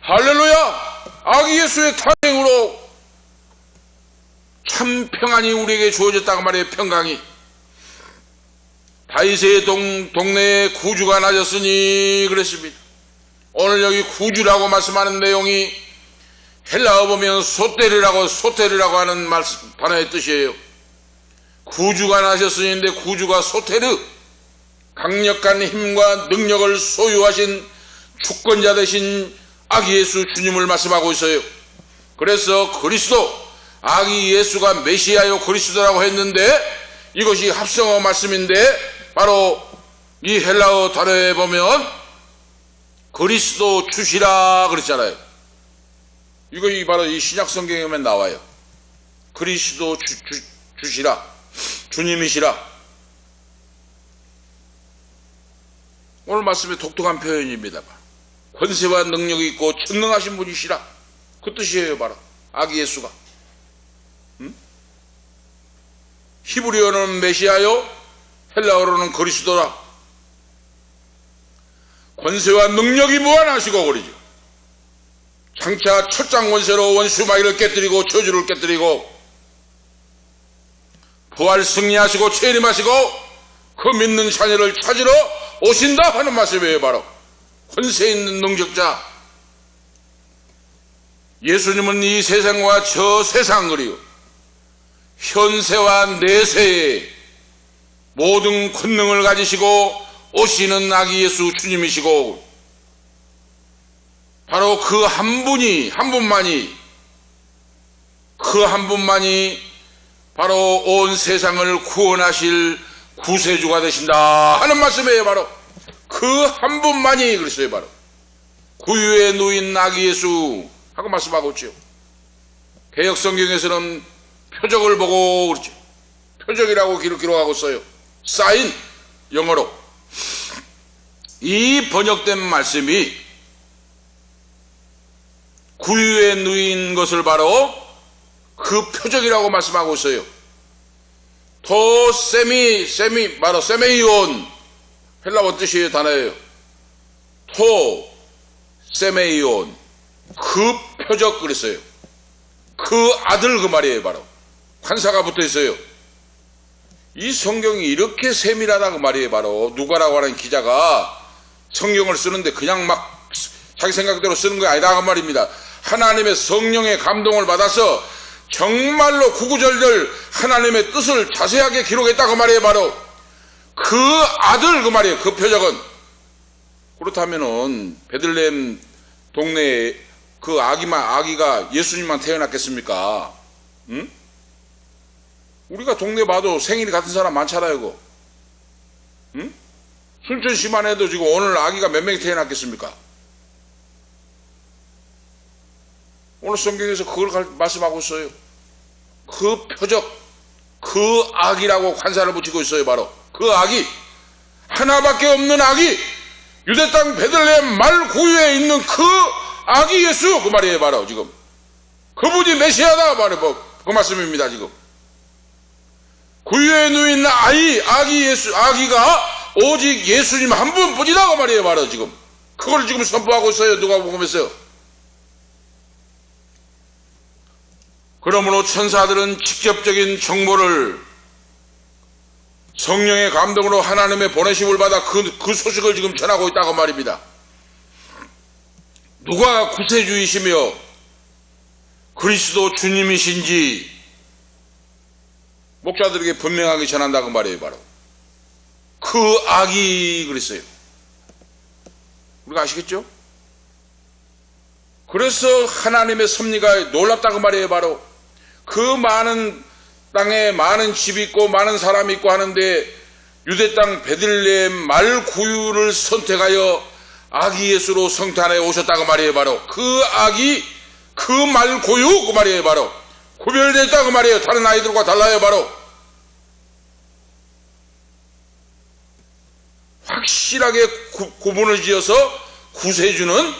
할렐루야! 아기 예수의 탄생으로 참 평안이 우리에게 주어졌다고 말해요. 평강이. 다윗의 동네에 구주가 나셨으니 그랬습니다. 오늘 여기 구주라고 말씀하는 내용이 헬라어 보면 소테르라고 하는 단어의 뜻이에요. 구주가 나셨으니인데 구주가 소테르, 강력한 힘과 능력을 소유하신 주권자 되신 아기 예수 주님을 말씀하고 있어요. 그래서 그리스도, 아기 예수가 메시아요 그리스도라고 했는데 이것이 합성어 말씀인데 바로 이 헬라어 단어에 보면 그리스도 주시라 그랬잖아요. 이것이 바로 이 신약 성경에 보면 나와요. 그리스도 주시라, 주님이시라. 오늘 말씀에 독특한 표현입니다. 권세와 능력이 있고 전능하신 분이시라, 그 뜻이에요. 바로 아기 예수가. 히브리어는 메시아요, 헬라어로는 그리스도라. 권세와 능력이 무한하시고 그러죠. 장차 첫장 권세로 원수 마귀를 깨뜨리고 저주를 깨뜨리고 부활 승리하시고 재림하시고 그 믿는 자녀를 찾으러 오신다 하는 말씀이에요. 바로 권세 있는 능력자 예수님은 이 세상과 저 세상 그리고 현세와 내세에 모든 권능을 가지시고 오시는 아기 예수 주님이시고 바로 그 한 분만이 바로 온 세상을 구원하실 구세주가 되신다 하는 말씀이에요. 바로 그 한 분만이 그랬어요. 바로 구유에 누인 아기 예수 하고 말씀하고 있죠. 개역 성경에서는 표적을 보고 그렇죠. 표적이라고 기록하고 있어요. 사인, 영어로. 이 번역된 말씀이 구유에 누인 것을 바로 그 표적이라고 말씀하고 있어요. 바로 세메이온, 헬라어 뜻이에요. 단어예요. 세메이온, 그 표적 그랬어요. 그 아들 그 말이에요. 바로 관사가 붙어 있어요. 이 성경이 이렇게 세밀하다 그 말이에요. 바로 누가라고 하는 기자가 성경을 쓰는데 그냥 막 자기 생각대로 쓰는 거 아니다 그 말입니다. 하나님의 성령의 감동을 받아서 정말로 구구절절 하나님의 뜻을 자세하게 기록했다 그 말이에요. 바로 그 아들 그 말이에요. 그 표적은. 그렇다면은 베들레헴 동네에 그 아기가 예수님만 태어났겠습니까? 응? 우리가 동네 봐도 생일이 같은 사람 많잖아요. 그거. 응? 순천시만 해도 지금 오늘 아기가 몇 명이 태어났겠습니까? 오늘 성경에서 그걸 말씀하고 있어요. 그 표적, 그 아기라고 관사를 붙이고 있어요. 바로 그 아기, 하나밖에 없는 아기, 유대 땅 베들레헴 말 구유에 있는 그 아기 예수 그 말이에요. 바로 지금 그분이 메시아다 말이에요. 그 말씀입니다. 지금 구유에 누인 아기 예수, 아기가 오직 예수님 한 분뿐이다 그 말이에요. 바로 지금 그걸 지금 선포하고 있어요. 누가복음에서. 그러므로 천사들은 직접적인 정보를 성령의 감동으로 하나님의 보내심을 받아 그 소식을 지금 전하고 있다고 말입니다. 누가 구세주이시며 그리스도 주님이신지 목자들에게 분명하게 전한다고 말이에요. 바로 그 아기 그랬어요. 우리가 아시겠죠? 그래서 하나님의 섭리가 놀랍다고 말이에요. 바로 그 많은 땅에 많은 집이 있고 많은 사람이 있고 하는데 유대 땅 베들레헴 말 구유를 선택하여 아기 예수로 성탄에 오셨다고 말이에요. 바로 그 아기, 그 말 구유 그 말이에요. 바로 구별됐다고 말이에요. 다른 아이들과 달라요. 바로 확실하게 구분을 지어서 구세주는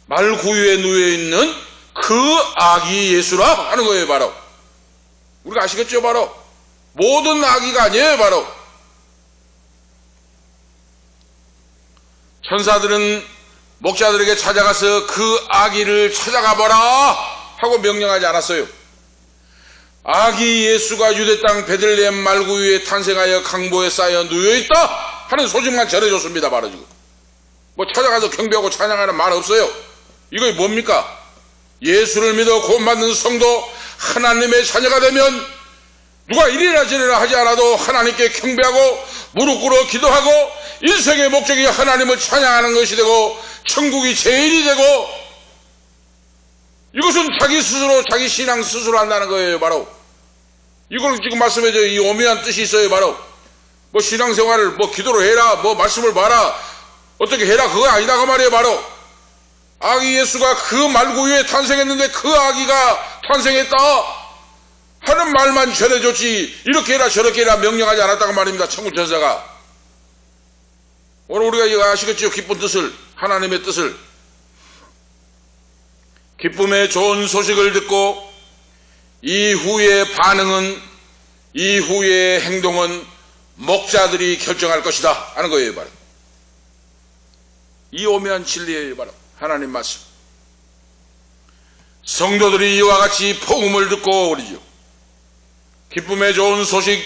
말구유에 누워있는 그 아기 예수라 하는 거예요. 바로 우리가 아시겠죠? 바로 모든 아기가 아니에요. 바로 천사들은 목자들에게 찾아가서 그 아기를 찾아가 봐라 하고 명령하지 않았어요. 아기 예수가 유대 땅 베들레헴 말구유에 탄생하여 강보에 쌓여 누워있다 하는 소식만 전해줬습니다. 바로 지금 뭐 찾아가서 경배하고 찬양하는 말 없어요. 이거 뭡니까? 예수를 믿어 구원받는 성도, 하나님의 자녀가 되면 누가 이리나 저리나 하지 않아도 하나님께 경배하고 무릎 꿇어 기도하고 인생의 목적이 하나님을 찬양하는 것이 되고 천국이 제일이 되고, 이것은 자기 스스로 자기 신앙 스스로 한다는 거예요. 바로 이걸 지금 말씀해줘. 이 오묘한 뜻이 있어요. 바로 뭐 신앙생활을 뭐 기도로 해라, 뭐 말씀을 봐라, 어떻게 해라, 그거 아니다 그 말이에요. 바로 아기 예수가 그 말구유에 탄생했는데 그 아기가 탄생했다 하는 말만 전해줬지 이렇게 해라 저렇게 해라 명령하지 않았다고 말입니다. 천군 천사가. 오늘 우리가 이거 아시겠죠? 기쁜 뜻을, 하나님의 뜻을. 기쁨의 좋은 소식을 듣고 이후의 반응은, 이후의 행동은 목자들이 결정할 것이다 하는 거예요. 바로 이 오묘한 진리예요. 바로 하나님 말씀. 성도들이 이와 같이 복음을 듣고 그러죠. 기쁨의 좋은 소식,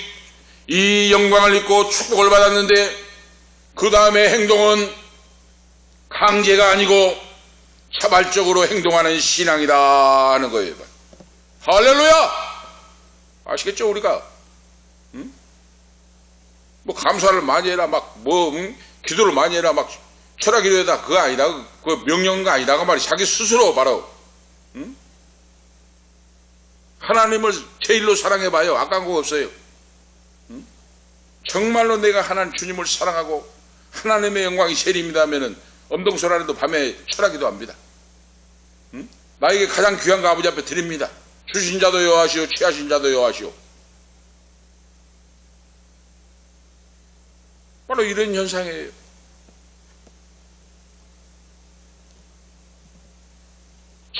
이 영광을 입고 축복을 받았는데 그 다음에 행동은 강제가 아니고 자발적으로 행동하는 신앙이다 하는 거예요. 할렐루야! 아시겠죠? 우리가 뭐 감사를 많이 해라, 기도를 많이 해라, 철학 기도에다 그거 아니다, 그 명령거 아니다 그 말이 자기 스스로 바로 하나님을 제일로 사랑해봐요. 아까운 거 없어요. 정말로 내가 하나님 주님을 사랑하고 하나님의 영광이 제일입니다 하면은 엄동설하는도 밤에 철학기도 합니다. 나에게 가장 귀한 거 아버지 앞에 드립니다. 주신 자도 여호와시오, 취하신 자도 여호와시오. 바로 이런 현상이에요.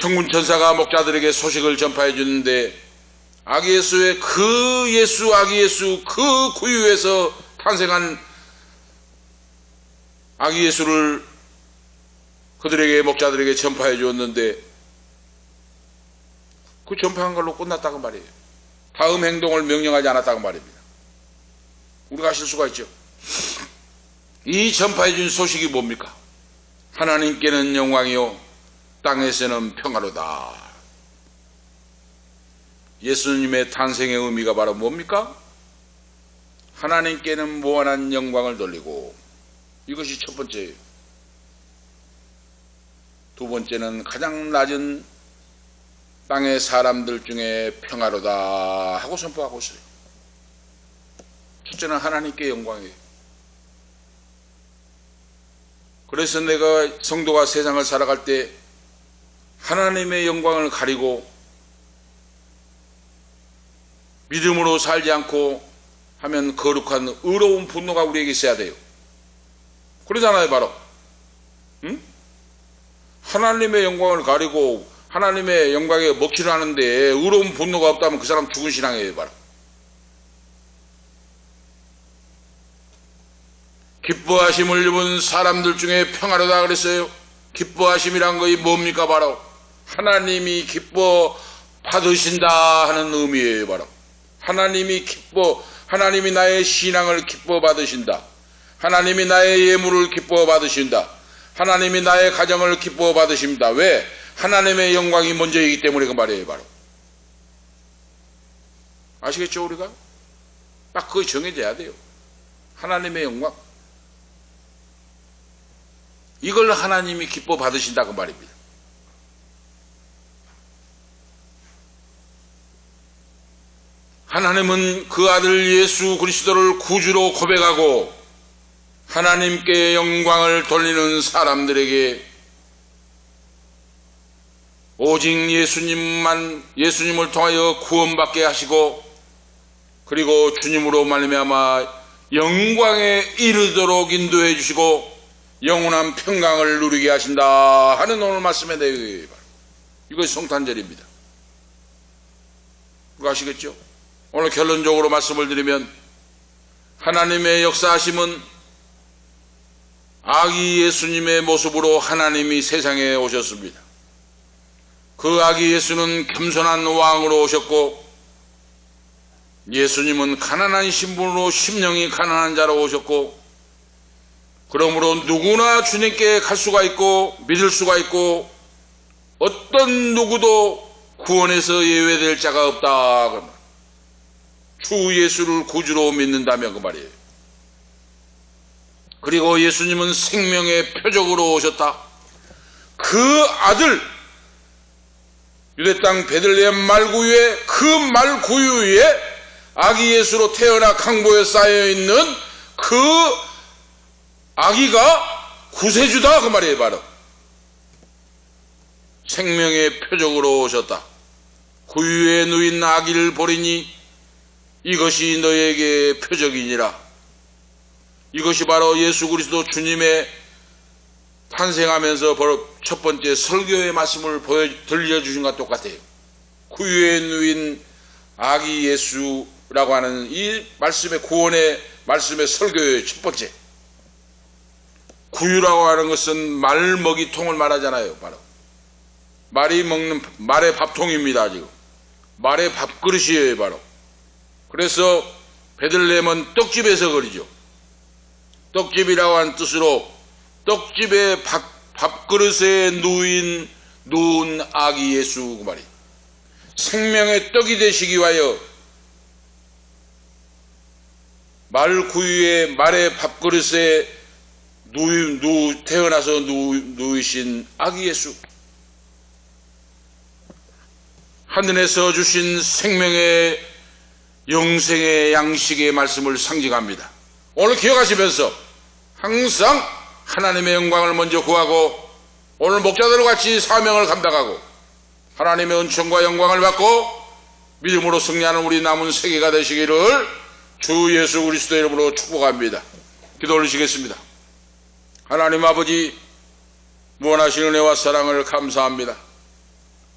천군 천사가 목자들에게 소식을 전파해 주는데 아기 예수의 그 예수, 아기 예수, 그 구유에서 탄생한 아기 예수를 그들에게, 목자들에게 전파해 주었는데 그 전파한 걸로 끝났다고 말이에요. 다음 행동을 명령하지 않았다고 말입니다. 우리가 아실 수가 있죠. 이 전파해 준 소식이 뭡니까? 하나님께는 영광이요 땅에서는 평화로다. 예수님의 탄생의 의미가 바로 뭡니까? 하나님께는 무한한 영광을 돌리고, 이것이 첫 번째예요. 두 번째는 가장 낮은 땅의 사람들 중에 평화로다 하고 선포하고 있어요. 첫째는 하나님께 영광이에요. 그래서 내가 성도가 세상을 살아갈 때 하나님의 영광을 가리고 믿음으로 살지 않고 하면 거룩한 의로운 분노가 우리에게 있어야 돼요. 그러잖아요. 바로 하나님의 영광을 가리고 하나님의 영광에 먹칠을 하는데 의로운 분노가 없다면 그 사람 죽은 신앙이에요. 바로 기뻐하심을 입은 사람들 중에 평화로다 그랬어요. 기뻐하심이란 것이 뭡니까? 바로 하나님이 기뻐 받으신다 하는 의미예요. 바로 하나님이 하나님이 나의 신앙을 기뻐 받으신다. 하나님이 나의 예물을 기뻐 받으신다. 하나님이 나의 가정을 기뻐 받으십니다. 왜? 하나님의 영광이 먼저이기 때문에 그 말이에요. 바로 아시겠죠? 우리가 딱 그거 정해져야 돼요. 하나님의 영광, 이걸 하나님이 기뻐 받으신다고 말입니다. 하나님은 그 아들 예수 그리스도를 구주로 고백하고 하나님께 영광을 돌리는 사람들에게 오직 예수님을 통하여 구원받게 하시고, 그리고 주님으로 말미암아 영광에 이르도록 인도해 주시고 영원한 평강을 누리게 하신다 하는 오늘 말씀의 내용이에요. 이것이 성탄절입니다. 그거 아시겠죠? 오늘 결론적으로 말씀을 드리면, 하나님의 역사하심은 아기 예수님의 모습으로 하나님이 세상에 오셨습니다. 그 아기 예수는 겸손한 왕으로 오셨고, 예수님은 가난한 신분으로 심령이 가난한 자로 오셨고, 그러므로 누구나 주님께 갈 수가 있고 믿을 수가 있고 어떤 누구도 구원에서 예외될 자가 없다. 주 예수를 구주로 믿는다면 그 말이에요. 그리고 예수님은 생명의 표적으로 오셨다. 그 아들, 유대 땅 베들레헴 말구유에, 그 말구유에 아기 예수로 태어나 강보에 쌓여있는 그 아기가 구세주다 그 말이에요. 바로 생명의 표적으로 오셨다. 구유에 누인 아기를 보리니 이것이 너에게 표적이니라. 이것이 바로 예수 그리스도 주님의 탄생하면서 첫 번째 설교의 말씀을 들려주신 것과 똑같아요. 구유에 누인 아기 예수라고 하는 이 말씀의 구원의 말씀의 설교의 첫 번째. 구유라고 하는 것은 말먹이통을 말하잖아요. 바로 말이 먹는 말의 밥통입니다. 지금 말의 밥그릇이에요. 바로 그래서 베들레헴은 떡집에서 그리죠. 떡집이라고 하는 뜻으로 떡집의 밥그릇에 누운 아기 예수 그 말이에요. 생명의 떡이 되시기 위하여 말 구유의 말의 밥그릇에 태어나서 누이신 아기 예수, 하늘에서 주신 생명의 영생의 양식의 말씀을 상징합니다. 오늘 기억하시면서 항상 하나님의 영광을 먼저 구하고, 오늘 목자들과 같이 사명을 감당하고 하나님의 은총과 영광을 받고 믿음으로 승리하는 우리 남은 세계가 되시기를 주 예수 그리스도의 이름으로 축복합니다. 기도 올리시겠습니다. 하나님 아버지, 무한하신 은혜와 사랑을 감사합니다.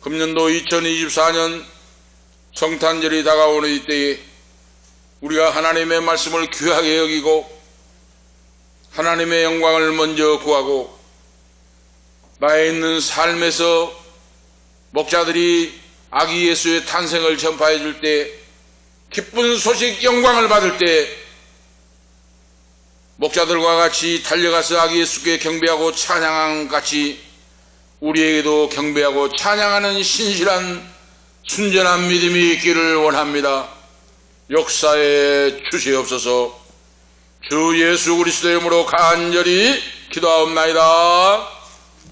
금년도 2024년 성탄절이 다가오는 이때에 우리가 하나님의 말씀을 귀하게 여기고 하나님의 영광을 먼저 구하고, 나에 있는 삶에서 목자들이 아기 예수의 탄생을 전파해 줄 때, 기쁜 소식 영광을 받을 때 목자들과 같이 달려가서 아기 예수께 경배하고 찬양한 같이 우리에게도 경배하고 찬양하는 신실한 순전한 믿음이 있기를 원합니다. 역사에 주시옵소서. 주 예수 그리스도의 이름으로 간절히 기도하옵나이다.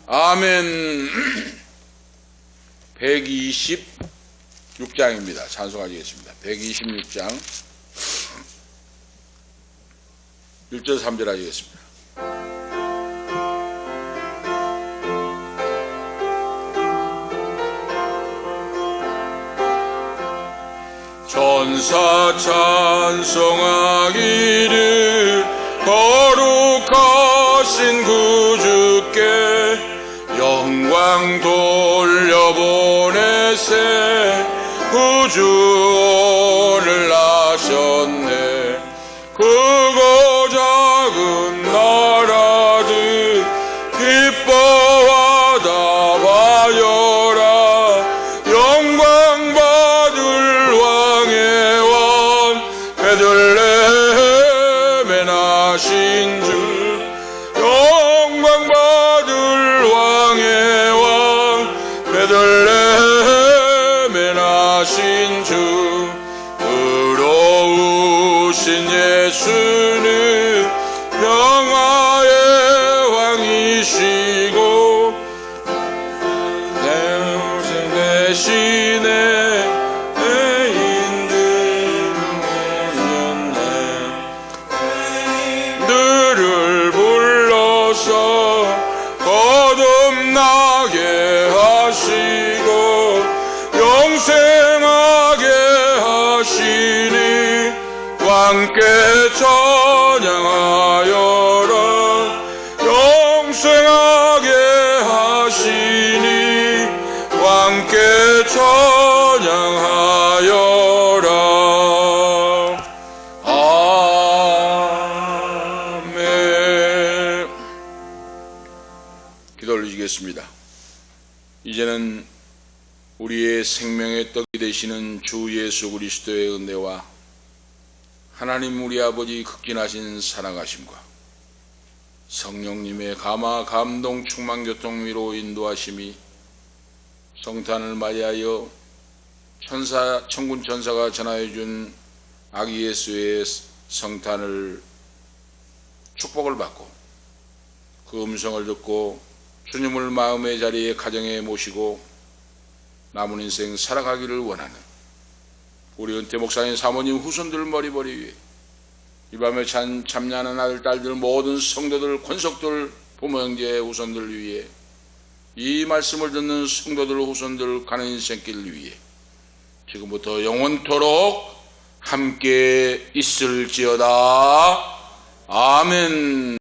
아멘. 126장입니다. 찬송하겠습니다. 126장 1절 3절 하겠습니다. 천사 찬송하기를 거룩하신 구주께 영광 돌려보내세. 구주원을 나셨네. 크고 작은 나라들 기뻐하다 바여라. 영광 받을 왕의 왕 베들레헴에 나신 주. 영광 받을 왕의 왕 베들레헴에 나신 주. 의로우신 예수는 평화의 왕이시고 대신에 인들을 불러서 거듭나게 하시. 함께 찬양하여라. 영생하게 하시니 함께 찬양하여라. 아멘. 기도 올리시겠습니다. 이제는 우리의 생명의 떡이 되시는 주 예수 그리스도의 은혜와 하나님 우리 아버지 극진하신 사랑하심과 성령님의 감화 감동 충만 교통 위로 인도하심이 성탄을 맞이하여 천군 천사가 전하여준 아기 예수의 성탄을 축복을 받고 그 음성을 듣고 주님을 마음의 자리에 가정에 모시고 남은 인생 살아가기를 원하는 우리 은퇴 목사님 사모님 후손들 머리머리 위에 이 밤에 참여하는 아들 딸들 모든 성도들 권속들 부모 형제 후손들 위해 이 말씀을 듣는 성도들 후손들 가는 인생길 위해 지금부터 영원토록 함께 있을지어다. 아멘.